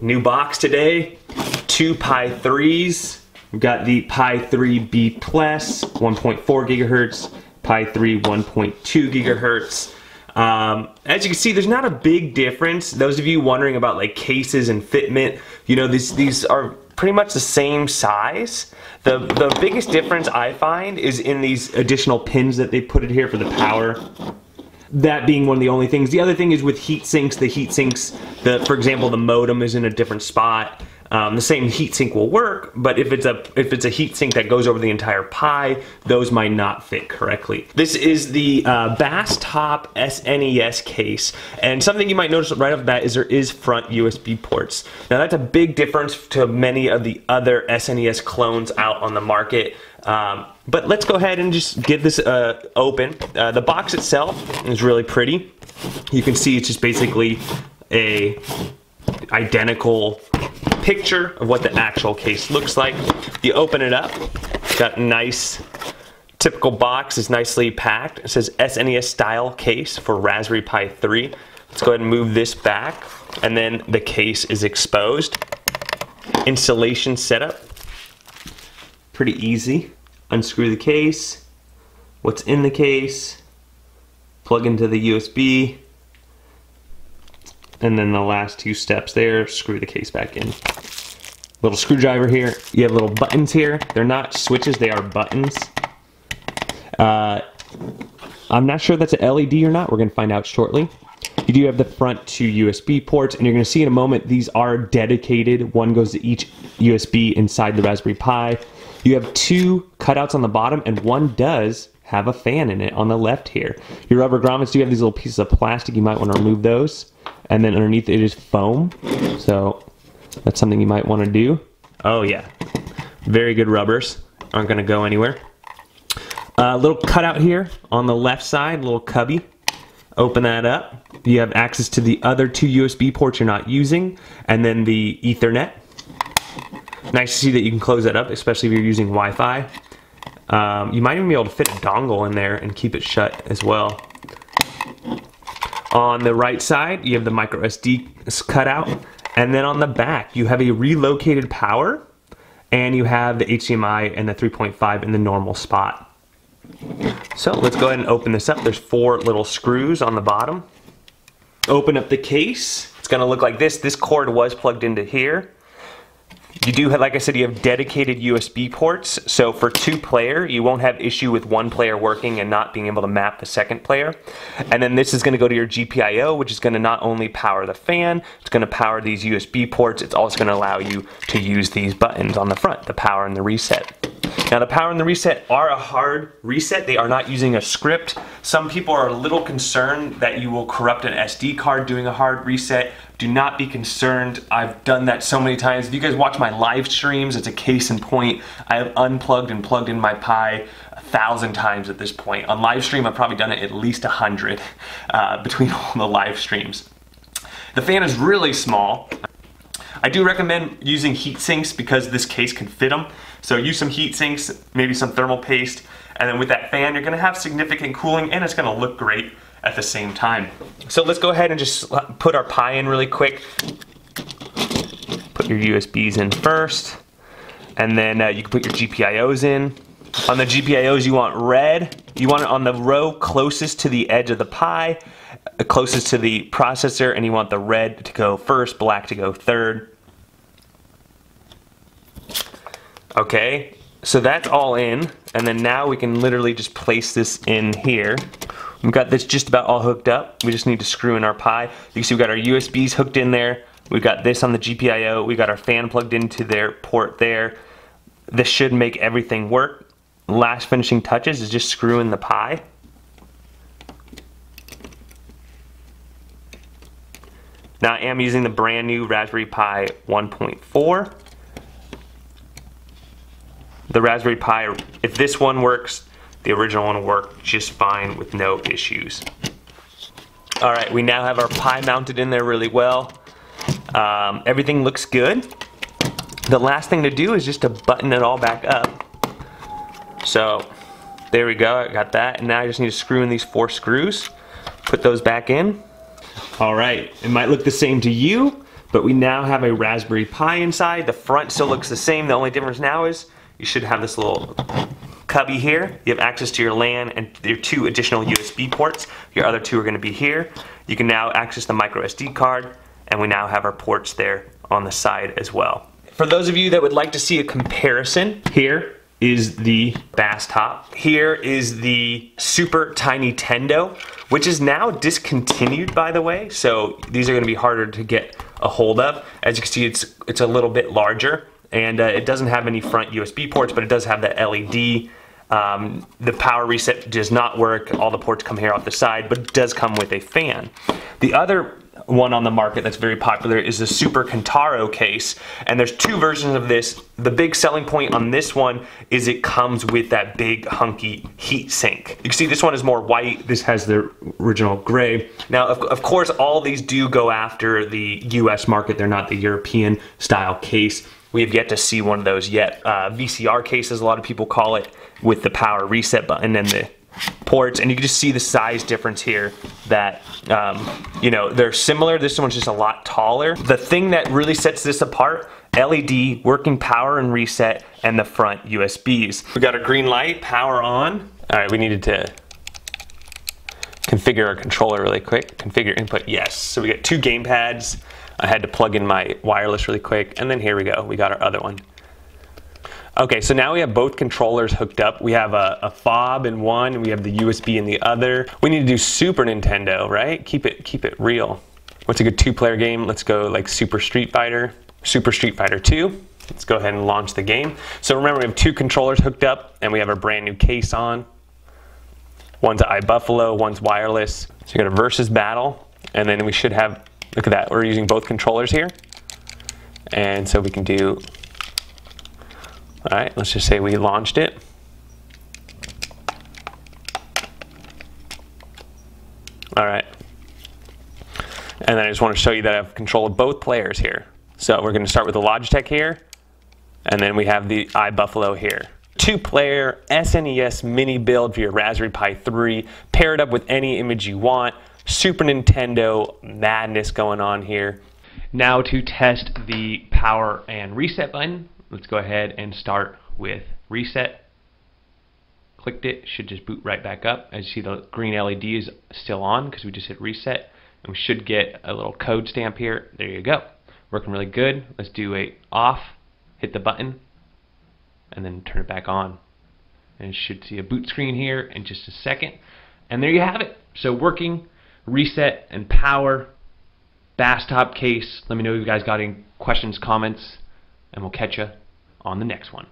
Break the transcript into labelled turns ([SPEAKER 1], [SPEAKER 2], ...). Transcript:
[SPEAKER 1] New box today, 2 Pi 3s. We've got the Pi 3B Plus, 1.4 gigahertz, Pi 3, 1.2 gigahertz. As you can see, there's not a big difference. Those of you wondering about like cases and fitment, you know, these are pretty much the same size. The biggest difference I find is in these additional pins that they put in here for the power. That being one of the only things. The other thing is with heat sinks, for example, the modem is in a different spot. The same heatsink will work, but if it's a heatsink that goes over the entire Pi, those might not fit correctly. This is the Basstop SNES case, and something you might notice right off the bat is there is front USB ports. Now that's a big difference to many of the other SNES clones out on the market. But let's go ahead and just get this open. The box itself is really pretty. You can see it's just basically a identical picture of what the actual case looks like. You open it up, got a nice typical box, is nicely packed. It says SNES style case for Raspberry Pi 3. Let's go ahead and move this back, and then the case is exposed. Installation setup, pretty easy. Unscrew the case, what's in the case, plug into the USB, and then the last 2 steps there, screw the case back in. Little screwdriver here. You have little buttons here. They're not switches, they are buttons. I'm not sure that's an LED or not. We're going to find out shortly. You do have the front 2 USB ports, and you're going to see in a moment these are dedicated. One goes to each USB inside the Raspberry Pi. You have 2 cutouts on the bottom, and one does have a fan in it on the left here. Your rubber grommets do have these little pieces of plastic. You might want to remove those. And then underneath it is foam. So that's something you might want to do. Oh yeah, very good rubbers. Aren't going to go anywhere. Little cutout here on the left side, little cubby. Open that up. You have access to the other 2 USB ports you're not using, and then the Ethernet. Nice to see that you can close that up, especially if you're using Wi-Fi. You might even be able to fit a dongle in there and keep it shut as well. On the right side, you have the micro SD cutout, and then on the back, you have a relocated power, and you have the HDMI and the 3.5 in the normal spot. So let's go ahead and open this up. There's 4 little screws on the bottom. Open up the case. It's going to look like this. This cord was plugged into here. You do have, like I said, you have dedicated USB ports, so for 2-player, you won't have issue with 1 player working and not being able to map the 2nd player. And then this is going to go to your GPIO, which is going to not only power the fan, it's going to power these USB ports, it's also going to allow you to use these buttons on the front, the power and the reset. Now the power and the reset are a hard reset. They are not using a script. Some people are a little concerned that you will corrupt an SD card doing a hard reset. Do not be concerned. I've done that so many times. If you guys watch my live streams, it's a case in point. I have unplugged and plugged in my Pi 1,000 times at this point. On live stream, I've probably done it at least 100 between all the live streams. The fan is really small. I do recommend using heat sinks because this case can fit them. So use some heat sinks, maybe some thermal paste, and then with that fan, you're gonna have significant cooling and it's gonna look great at the same time. So let's go ahead and just put our Pi in really quick. Put your USBs in first, and then you can put your GPIOs in. On the GPIOs, you want red. You want it on the row closest to the edge of the Pi, closest to the processor, and you want the red to go first, black to go third. Okay, so that's all in, and then now we can literally just place this in here. We've got this just about all hooked up. We just need to screw in our Pi. You can see we've got our USBs hooked in there. We've got this on the GPIO. We've got our fan plugged into their port there. This should make everything work. Last finishing touches is just screw in the Pi. Now I am using the brand new Raspberry Pi 1.4. The Raspberry Pi, if this one works, the original one will work just fine with no issues. Alright, we now have our Pi mounted in there really well. Everything looks good. The last thing to do is just to button it all back up. So, there we go, I got that. And now I just need to screw in these 4 screws. Put those back in. Alright, it might look the same to you, but we now have a Raspberry Pi inside. The front still looks the same. The only difference now is you should have this little cubby here. You have access to your LAN and your 2 additional USB ports. Your other 2 are going to be here. You can now access the micro SD card, and we now have our ports there on the side as well. For those of you that would like to see a comparison, here is the Basstop. Here is the Super Tiny Tendo, which is now discontinued, by the way. So these are going to be harder to get a hold of. As you can see, it's a little bit larger, and it doesn't have any front USB ports, but it does have the LED. The power reset does not work. All the ports come here off the side, but it does come with a fan. The other one on the market that's very popular is the Super Kintaro case, and there's 2 versions of this. The big selling point on this one is it comes with that big hunky heat sink. You can see this one is more white. This has the original gray. Now, of course, all these do go after the US market. They're not the European style case. We have yet to see one of those yet. VCR cases, a lot of people call it, with the power reset button and the ports, and you can just see the size difference here that you know, they're similar. This one's just a lot taller. The thing that really sets this apart, LED, working power and reset, and the front USBs. We got a green light, power on. All right, we needed to configure our controller really quick. Configure input, yes. So we got 2 game pads. I had to plug in my wireless really quick, and then here we go. We got our other one. Okay, so now we have both controllers hooked up. We have a fob in one, and we have the USB in the other. We need to do Super Nintendo, right? Keep it real. What's a good 2-player game? Let's go like Super Street Fighter 2. Let's go ahead and launch the game. So remember, we have 2 controllers hooked up, and we have our brand new case on. One's iBuffalo, one's wireless. So you got a versus battle, and then we should have, look at that, we're using both controllers here. And so we can do, all right, let's just say we launched it. All right. And then I just want to show you that I have control of both players here. So we're going to start with the Logitech here, and then we have the iBuffalo here. 2-player SNES mini build for your Raspberry Pi 3. Pair it up with any image you want. Super Nintendo madness going on here. Now to test the power and reset button, let's go ahead and start with reset. Clicked it, should just boot right back up. As you see, the green LED is still on because we just hit reset, and we should get a little code stamp here. There you go. Working really good. Let's do a off, hit the button, and then turn it back on. And you should see a boot screen here in just a second. And there you have it. So working, reset, and power, Basstop case. Let me know if you guys got any questions, comments, and we'll catch you on the next one.